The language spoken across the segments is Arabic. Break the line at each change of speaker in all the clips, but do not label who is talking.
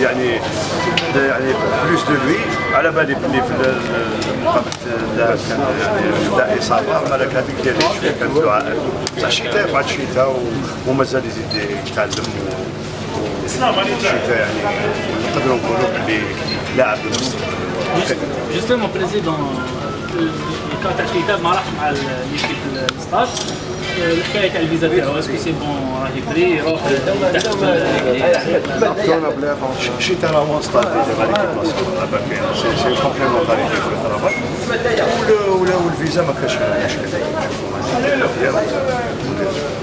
يعني بلوس دو لوي على بالي بلي في المقابله الذهاب كان يعني بدا اصابه مالك هذيك ديال شويه كان دعاء بصح الشتاء بعد الشتاء ومازال يزيد يتعلم الشتاء يعني نقدروا نقولوا بلي لاعب المستقبل.
جوستومون بريزيدون الكا تاع الكتاب ما راح مع ليكيب الستاج الحكايه تاع الفيزا تاعو اسكو سي بون راهي فري يروح
شي ترى هو ستاج ديال سي كومبليمونتاريتي في الطرابه ولا الفيزا ما كاش فيها مشكل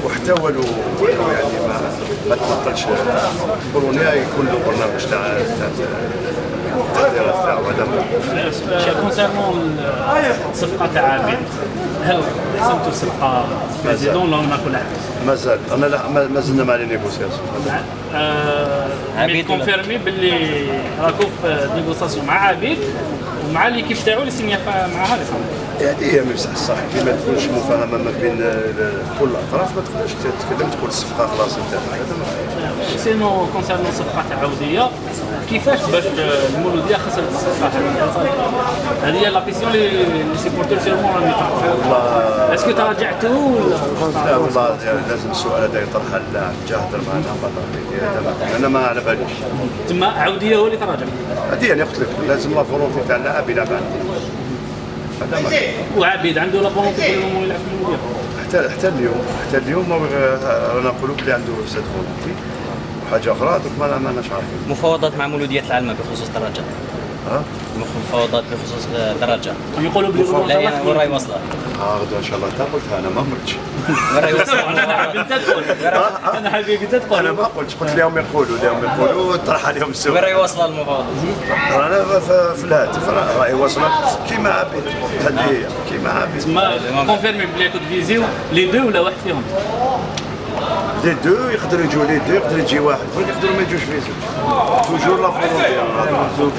وحتى والو يعني ما تبطلش بولونيا يكون له برنامج تاع التحضيرات تاعو هذا.
كونسيرنون الصفقه تاع عبيد هل حسمتوا الصفقه بريزيدون ولا ماكو لاعب؟
مازال انا لا ما زلنا مع لي نيغوسياسيون.
عبيد كونفيرمي باللي راكو في نيغوسياسيون مع عبيد ومع ليكيب تاعو اللي سينيا معاها لي
هذه هي مش صح كي ما تكونش مفاهمه ما بين كل الاطراف ما تقدرش تتكلم تقول الصفقه خلاص انتهت.
سينو كونسيرنون الصفقه تاع عوديه كيفاش باش المولوديه خسرت الصفقه هذه هي لا كيسيون لي سيبورتور سيرمون راهم يطرحوا اسكو تراجعتوا
لا والله لازم السؤال هذا يطرح على اللاعب جا هضر معنا انا ما على باليش
تما عوديه هو اللي تراجع
هذه يعني قلت لك لازم لا فولونتي تاع اللاعب يلعب عنده
وعبيد عنده لا فولونتي كل يلعب في المولوديه
حتى اليوم رانا نقولوا بلي عنده سيت فولونتي وحاجه اخرى دوك ما ماناش عارفين.
مفاوضات مع مولودية العلمة بخصوص الدرجة. مفاوضات بخصوص الدرجة.
يقولوا بلي
وين راهي واصلة؟
غدا ان شاء الله انت قلتها انا ما قلتش.
وين راهي واصلة؟
انا حابب انت تقول انا حابب انت تقول
انا ما قلت لهم يقولوا طرح عليهم السؤال.
وين راهي واصلة المفاوضات؟
رانا في الهاتف راهي واصله كيما عبيد هذه هي كيما عبيد.
تما كونفيرمي بلي كنت فيزيو لي دو ولا واحد فيهم؟
لي دو يقدروا يجوا لي دو يقدر يجي واحد يقدروا ما يجوش فيزيو توجور لا فولونتي.